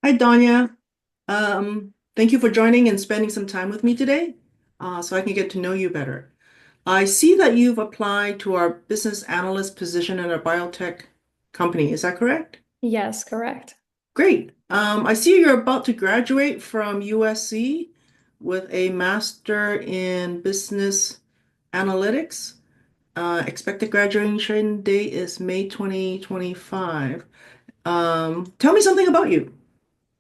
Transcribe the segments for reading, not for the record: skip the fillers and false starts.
Hi, Donya. Thank you for joining and spending some time with me today, so I can get to know you better. I see that you've applied to our business analyst position in a biotech company. Is that correct? Yes, correct. Great. I see you're about to graduate from USC with a master in business analytics. Expected graduation date is May 2025. Tell me something about you.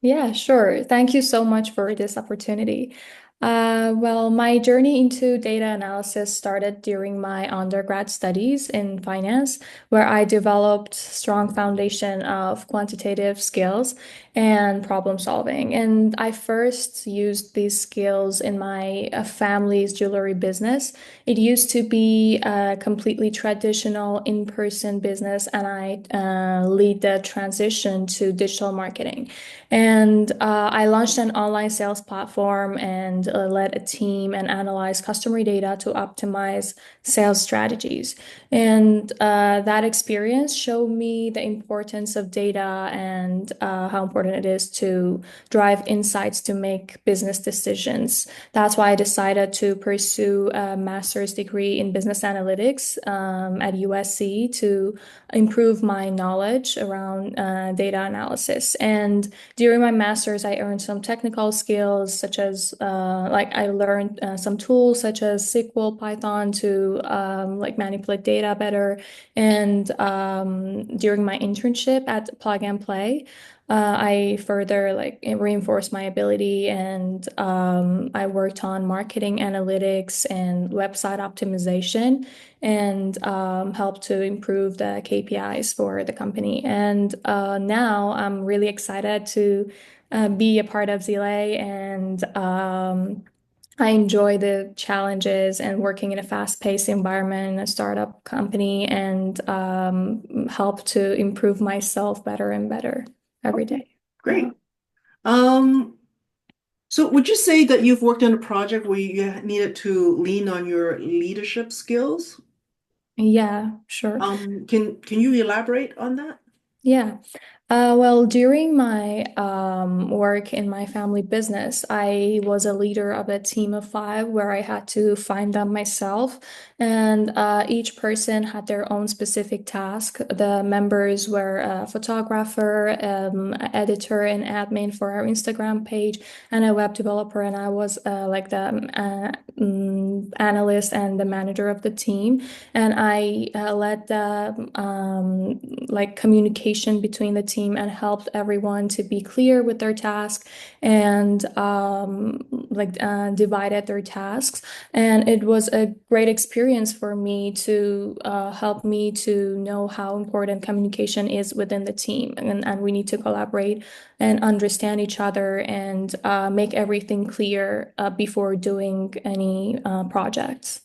Yeah, sure. Thank you so much for this opportunity. Well, my journey into data analysis started during my undergrad studies in finance, where I developed strong foundation of quantitative skills and problem solving. And I first used these skills in my family's jewelry business. It used to be a completely traditional in-person business, and I lead the transition to digital marketing. And I launched an online sales platform and led a team and analyzed customer data to optimize sales strategies. And that experience showed me the importance of data and how important it is to drive insights to make business decisions. That's why I decided to pursue a master's degree in business analytics at USC to improve my knowledge around data analysis. And during my master's, I earned some technical skills, such as I learned some tools such as SQL, Python to like manipulate data better. And during my internship at Plug and Play, I further like reinforced my ability, and I worked on marketing analytics and website optimization and helped to improve the KPIs for the company. And now I'm really excited to be a part of ZLA, and I enjoy the challenges and working in a fast-paced environment in a startup company, and help to improve myself better and better every Okay, day. great. Um, so would you say that you've worked on a project where you needed to lean on your leadership skills? Yeah, sure. Can you elaborate on that? Yeah. Well, during my work in my family business, I was a leader of a team of five where I had to find them myself. And each person had their own specific task. The members were a photographer, editor, and admin for our Instagram page, and a web developer. And I was like the analyst and the manager of the team. And I led the like communication between the team and helped everyone to be clear with their task and divided their tasks. And it was a great experience for me to help me to know how important communication is within the team. And we need to collaborate and understand each other and make everything clear before doing any projects.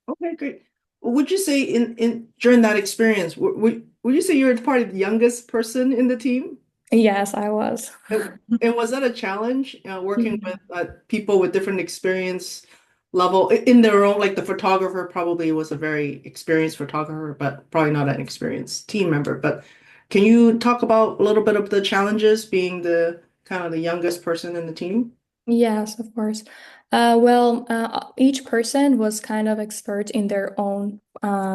Okay, great. Would you say in during that experience, would you say you're probably the youngest person in the team? Yes, I was. And was that a challenge, working with people with different experience level in their own, like the photographer probably was a very experienced photographer, but probably not an experienced team member. But can you talk about a little bit of the challenges being the kind of the youngest person in the team? Yes, of course. Each person was kind of expert in their own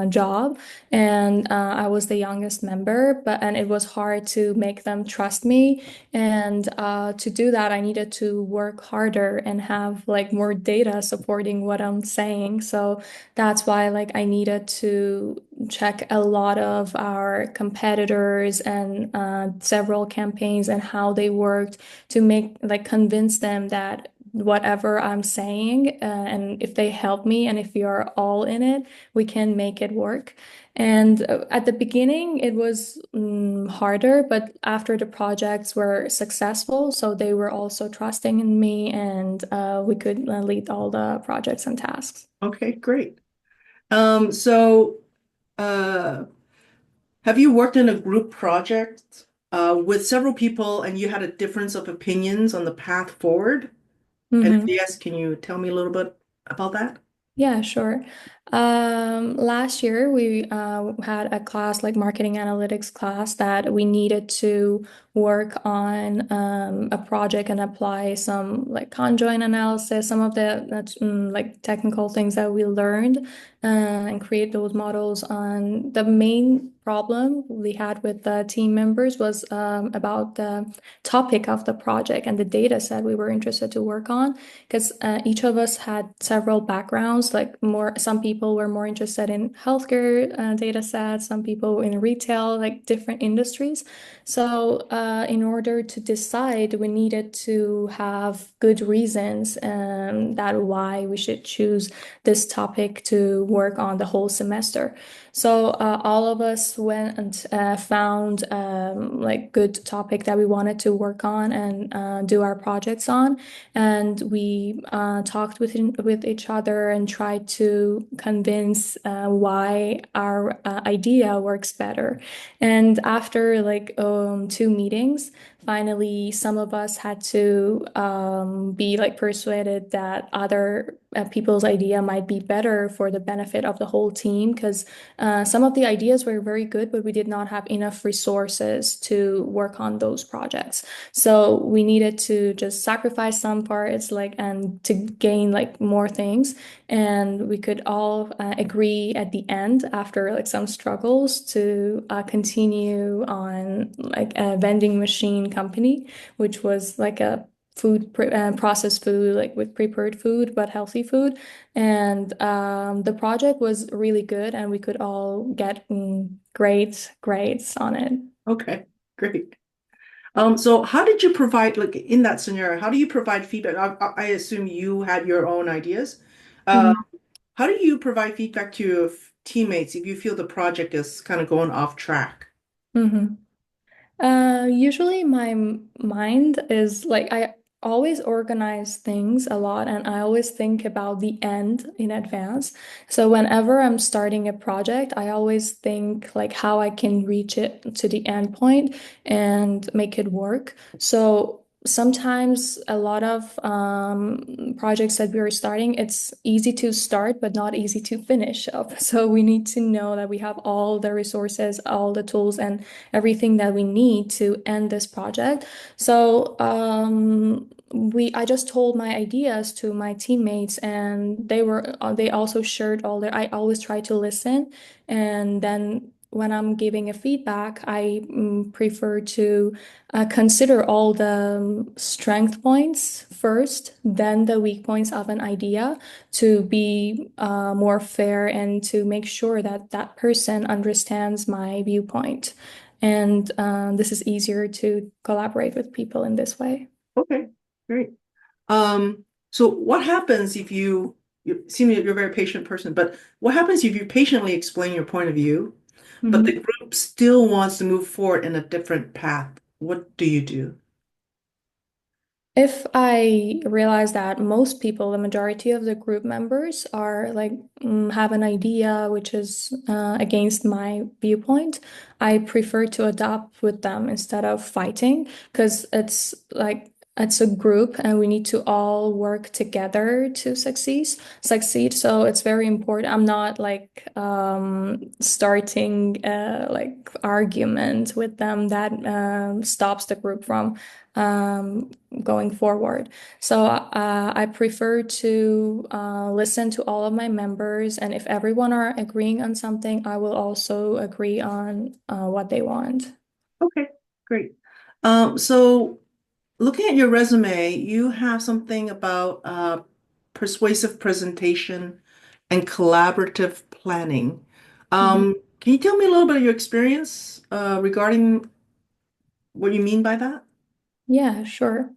job, and I was the youngest member, and it was hard to make them trust me. And to do that, I needed to work harder and have like more data supporting what I'm saying. So that's why like I needed to check a lot of our competitors and several campaigns and how they worked to make like convince them that whatever I'm saying, and if they help me and if we are all in it, we can make it work. And at the beginning, it was harder, but after the projects were successful, so they were also trusting in me, and we could lead all the projects and tasks. Okay, great. So uh, have you worked in a group project with several people and you had a difference of opinions on the path forward? And if Mhm. yes, can you tell me a little bit about that? Yeah, sure. Last year we had a class like marketing analytics class that we needed to work on a project and apply some like conjoint analysis, some of the like technical things that we learned, and create those models. On the main problem we had with the team members was about the topic of the project and the data set we were interested to work on because each of us had several backgrounds. Like more, some people were more interested in healthcare data sets, some people in retail, like different industries. So, in order to decide, we needed to have good reasons that why we should choose this topic to work on the whole semester. So, all of us went and found like good topic that we wanted to work on and do our projects on, and we talked with each other and tried to convince why our idea works better. And after like two meetings, finally, some of us had to be like persuaded that other people's idea might be better for the benefit of the whole team because some of the ideas were very good, but we did not have enough resources to work on those projects. So we needed to just sacrifice some parts, like, and to gain like more things. And we could all agree at the end, after like some struggles, to continue on like a vending machine company, which was like a processed food, like with prepared food, but healthy food. And the project was really good, and we could all get great grades on it. Okay, great. So how did you provide, like in that scenario, how do you provide feedback? I assume you had your own ideas. Uh, Mhm. how do you provide feedback to your teammates if you feel the project is kind of going off track? Mhm. Usually my mind is like I always organize things a lot and I always think about the end in advance. So whenever I'm starting a project, I always think like how I can reach it to the end point and make it work. So sometimes a lot of projects that we are starting, it's easy to start but not easy to finish up. So we need to know that we have all the resources, all the tools, and everything that we need to end this project. So I just told my ideas to my teammates, and they also shared all their. I always try to listen, and then when I'm giving a feedback, I prefer to consider all the strength points first, then the weak points of an idea to be more fair and to make sure that that person understands my viewpoint. And this is easier to collaborate with people in this way. Okay, great. So what happens if you seem like you're a very patient person, but what happens if you patiently explain your point of view, but the Mhm. group still wants to move forward in a different path? What do you do? If I realize that most people, the majority of the group members are like have an idea which is against my viewpoint, I prefer to adopt with them instead of fighting because it's like it's a group and we need to all work together to succeed. So it's very important. I'm not like starting like argument with them that stops the group from um, going forward. So I prefer to listen to all of my members, and if everyone are agreeing on something, I will also agree on what they want. Okay, great. So looking at your resume, you have something about persuasive presentation and collaborative planning. Mhm. Can you tell me a little bit of your experience regarding what you mean by that? Yeah, sure.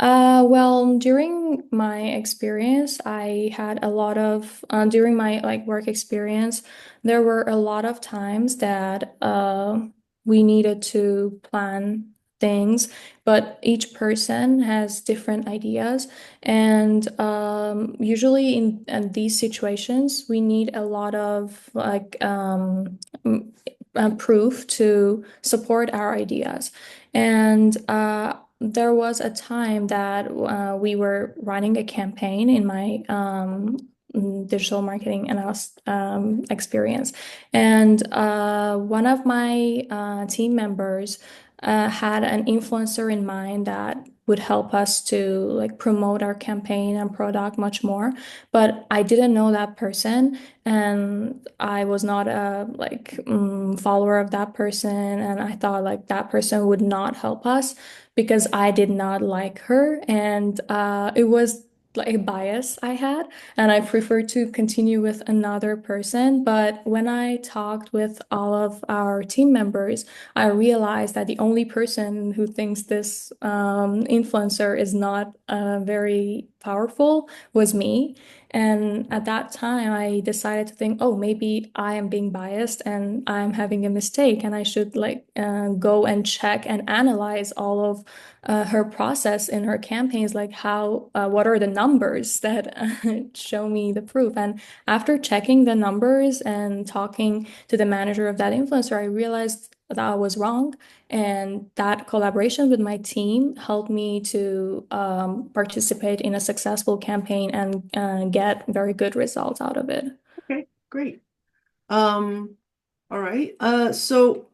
Well, during my experience, I had a lot of during my like work experience, there were a lot of times that we needed to plan things, but each person has different ideas, and usually in these situations, we need a lot of like proof to support our ideas. And there was a time that we were running a campaign in my digital marketing analyst experience. And one of my team members had an influencer in mind that would help us to like promote our campaign and product much more. But I didn't know that person, and I was not a follower of that person, and I thought like that person would not help us because I did not like her, and it was like a bias I had, and I preferred to continue with another person. But when I talked with all of our team members, I realized that the only person who thinks this influencer is not very powerful was me. And at that time, I decided to think, oh, maybe I am being biased and I'm having a mistake, and I should go and check and analyze all of her process in her campaigns, like what are the numbers that show me the proof. And after checking the numbers and talking to the manager of that influencer, I realized that I was wrong. And that collaboration with my team helped me to participate in a successful campaign and get very good results out of it. Okay, great. Um, all right. So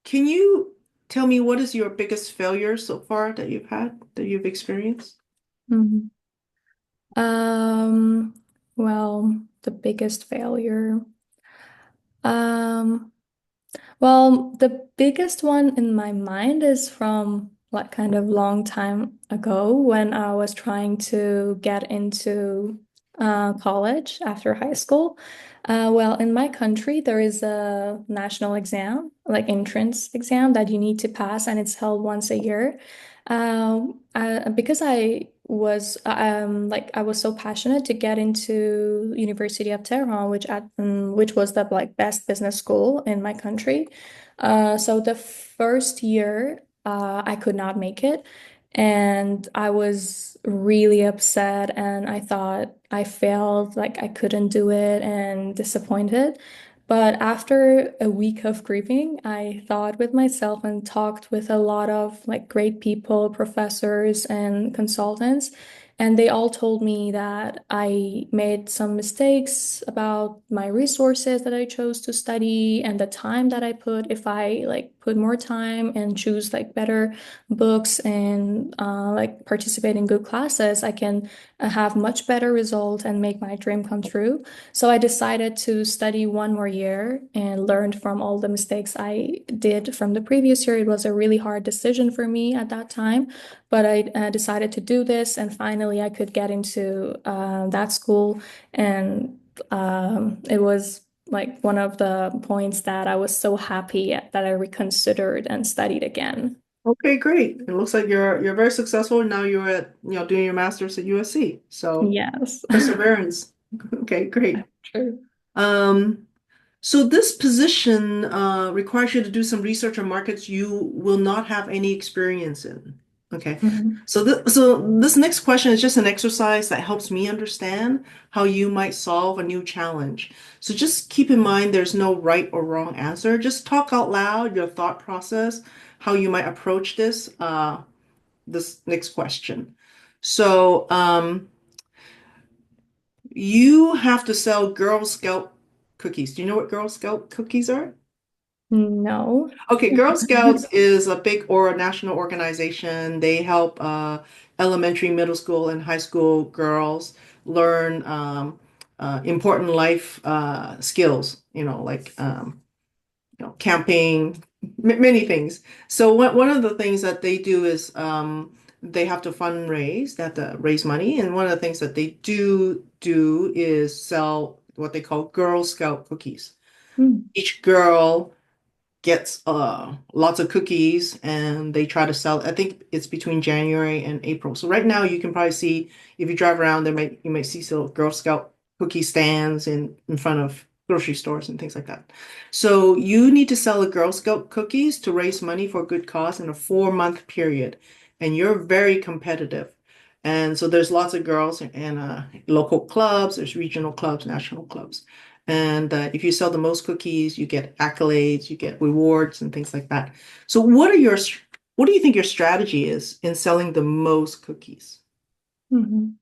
can you tell me what is your biggest failure so far that you've had, that you've experienced? Mhm. Um, well, the biggest failure. Um, Well, the biggest one in my mind is from like kind of long time ago when I was trying to get into college after high school. Well, in my country, there is a national exam, like entrance exam that you need to pass, and it's held once a year. Because I was so passionate to get into University of Tehran, which was the like best business school in my country. So the first year, I could not make it, and I was really upset, and I thought I failed, like I couldn't do it, and disappointed. But after a week of grieving, I thought with myself and talked with a lot of like great people, professors and consultants, and they all told me that I made some mistakes about my resources that I chose to study and the time that I put. If I like put more time and choose like better books and like participate in good classes, I can have much better result and make my dream come true. So I decided to study one more year and learned from all the mistakes I did from the previous year. It was a really hard decision for me at that time, but I decided to do this, and finally I could get into that school. And it was like one of the points that I was so happy that I reconsidered and studied again. Okay, great. It looks like you're very successful. Now you're at, doing your master's at USC. So Yes. perseverance. Okay, great. True. Um, so this position requires you to do some research on markets you will not have any experience in. Okay. Mhm. So this next question is just an exercise that helps me understand how you might solve a new challenge. So just keep in mind there's no right or wrong answer. Just talk out loud your thought process, how you might approach this next question. So you have to sell Girl Scout cookies. Do you know what Girl Scout cookies are? No. Okay, Girl Scouts is a big or a national organization. They help elementary, middle school, and high school girls learn important life skills, like camping, many things. So one of the things that they do is they have to fundraise, they have to raise money, and one of the things that they do is sell what they call Girl Scout cookies. Mm. Each girl gets lots of cookies and they try to sell. I think it's between January and April. So right now you can probably see if you drive around you might see some Girl Scout cookie stands in front of grocery stores and things like that. So you need to sell a Girl Scout cookies to raise money for a good cause in a 4 month period. And you're very competitive. And so there's lots of girls in local clubs, there's regional clubs, national clubs. And if you sell the most cookies, you get accolades, you get rewards and things like that. So what do you think your strategy is in selling the most cookies? Mhm.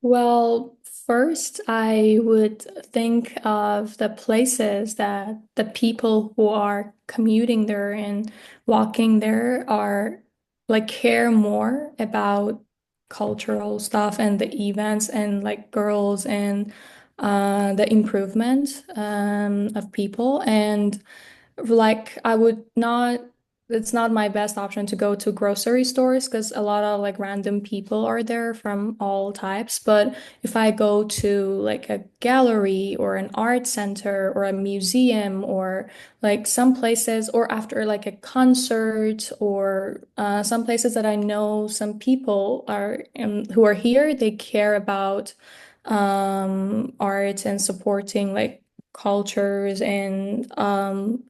Well, first, I would think of the places that the people who are commuting there and walking there are like care more about cultural stuff and the events and like girls and the improvement of people. And like I would not, it's not my best option to go to grocery stores because a lot of like random people are there from all types. But if I go to like a gallery or an art center or a museum or like some places or after like a concert or some places that I know some people are who are here, they care about art and supporting like cultures and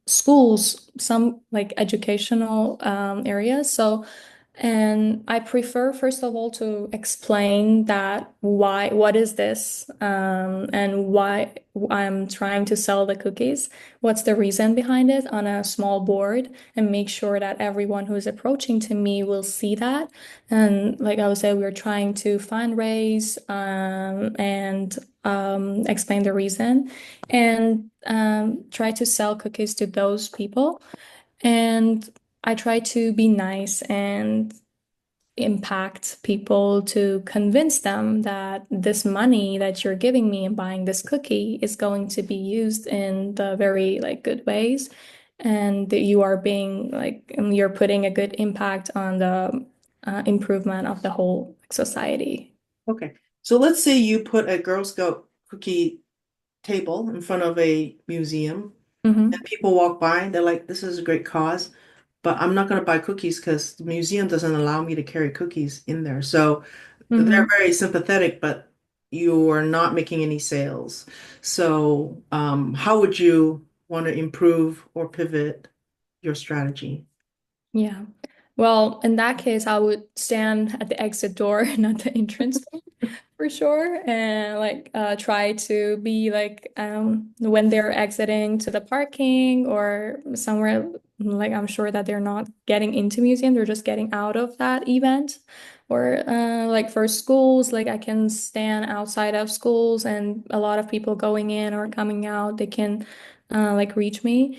schools, some like educational areas. So, and I prefer, first of all, to explain that why, what is this, and why I'm trying to sell the cookies. What's the reason behind it on a small board, and make sure that everyone who is approaching to me will see that. And like I would say, we're trying to fundraise and explain the reason and try to sell cookies to those people. And I try to be nice and impact people to convince them that this money that you're giving me and buying this cookie is going to be used in the very like good ways and that you are being like you're putting a good impact on the improvement of the whole society. Okay. So let's say you put a Girl Scout cookie table in front of a museum and Hmm. people walk by, they're like, this is a great cause, but I'm not going to buy cookies because the museum doesn't allow me to carry cookies in there. So they're Hmm. very sympathetic, but you are not making any sales. So how would you want to improve or pivot your strategy? Yeah. Well, in that case, I would stand at the exit door, not the entrance for sure, and like try to be like when they're exiting to the parking or somewhere like I'm sure that they're not getting into museum, they're just getting out of that event. Or like for schools, like I can stand outside of schools and a lot of people going in or coming out, they can like reach me.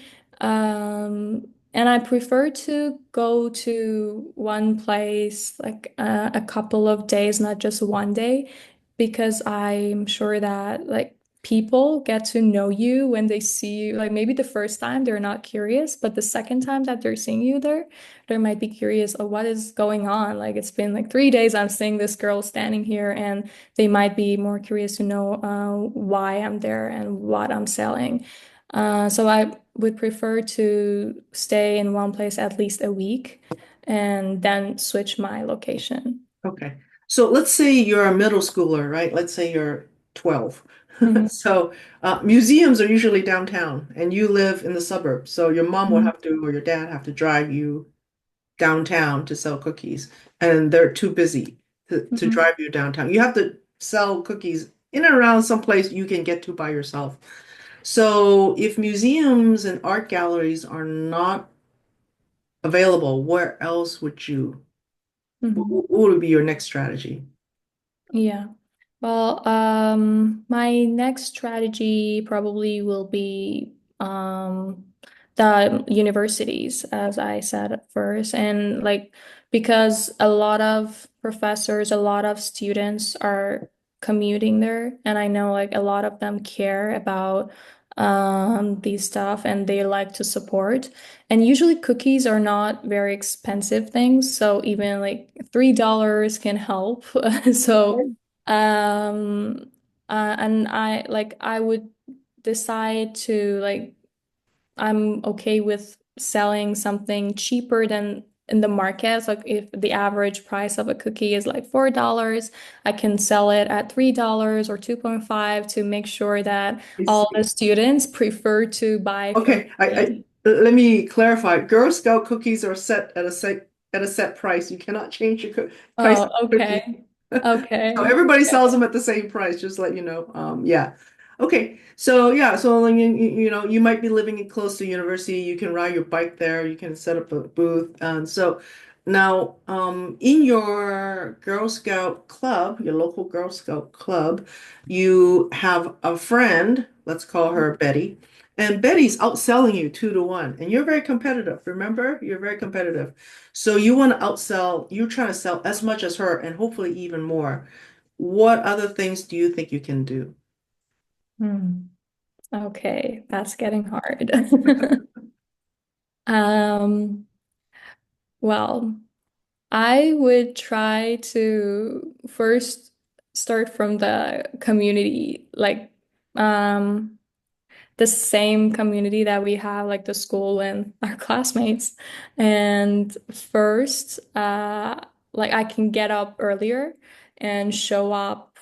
And I prefer to go to one place like a couple of days, not just one day, because I'm sure that like people get to know you when they see you. Like maybe the first time they're not curious, but the second time that they're seeing you there, they might be curious, oh, what is going on? Like it's been like 3 days I'm seeing this girl standing here, and they might be more curious to know why I'm there and what I'm selling. So I would prefer to stay in one place at least a week and then switch my location. Okay. So let's say you're a middle schooler, right? Let's say you're 12. Mhm. So museums are usually downtown and you live in the suburbs. So your mom would Mhm. have to, or your dad have to drive you downtown to sell cookies. And they're too busy to Mhm. drive you downtown. You have to sell cookies in and around some place you can get to by yourself. So if museums and art galleries are not available, where else would you, Mhm. what would be your next strategy? Yeah. Well, my next strategy probably will be the universities, as I said at first, and like because a lot of professors, a lot of students are commuting there, and I know like a lot of them care about these stuff and they like to support. And usually cookies are not very expensive things, so even like $3 can help. So and I like I would decide to like I'm okay with selling something cheaper than in the market. So, like if the average price of a cookie is like $4, I can sell it at $3 or 2.5 to make sure that I all the see. students prefer to buy from Okay, I me. let me clarify. Girl Scout cookies are set at a set price. You cannot change your price Oh, of cookie. okay. So Okay. everybody sells them at the same price, just to let you know. Yeah. Okay. So yeah, so like, you know, you might be living close to university. You can ride your bike there. You can set up a booth. So Now, in your Girl Scout club, your local Girl Scout club, you have a friend, let's call her Betty, and Betty's outselling you 2 to 1, and you're very competitive. Remember, you're very competitive. So you want to outsell, you're trying to sell as much as her and hopefully even more. What other things do you think you can do? Hmm. Okay, that's getting hard. Um, well, I would try to first start from the community, like um the same community that we have, like the school and our classmates. And first, like I can get up earlier and show up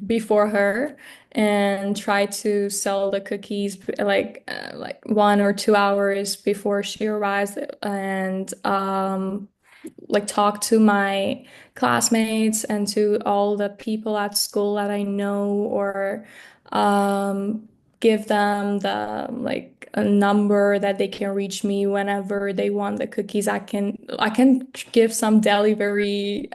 before her and try to sell the cookies like 1 or 2 hours before she arrives and like talk to my classmates and to all the people at school that I know or um, give them the like a number that they can reach me whenever they want the cookies. I can give some delivery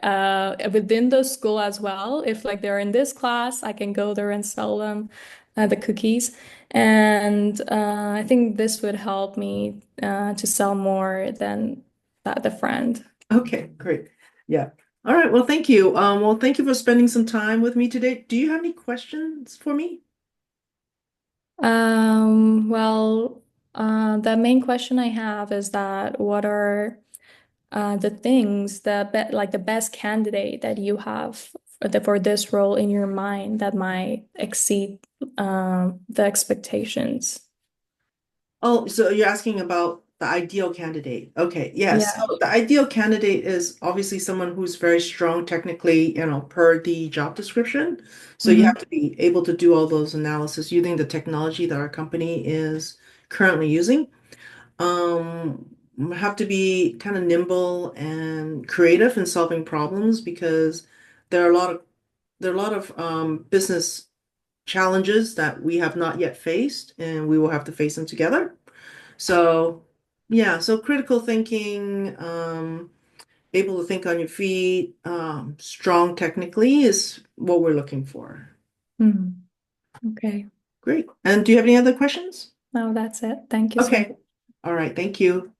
within the school as well. If like they're in this class, I can go there and sell them the cookies. And I think this would help me to sell more than the friend. Okay, great. Yeah. All right. Well, thank you. Well, thank you for spending some time with me today. Do you have any questions for me? Well, the main question I have is that what are the things like the best candidate that you have for this role in your mind that might exceed the expectations? Oh, so you're asking about the ideal candidate. Okay, yes. Yeah. So the ideal candidate is obviously someone who's very strong technically, per the job description. So you Hmm. have to be able to do all those analysis using the technology that our company is currently using. Um, have to be kind of nimble and creative in solving problems because there are a lot of business challenges that we have not yet faced, and we will have to face them together. So, yeah, so critical thinking, able to think on your feet, strong technically is what we're looking for. Hmm. Okay. Great. And do you have any other questions? No, that's it. Thank you so Okay. All right. Thank you.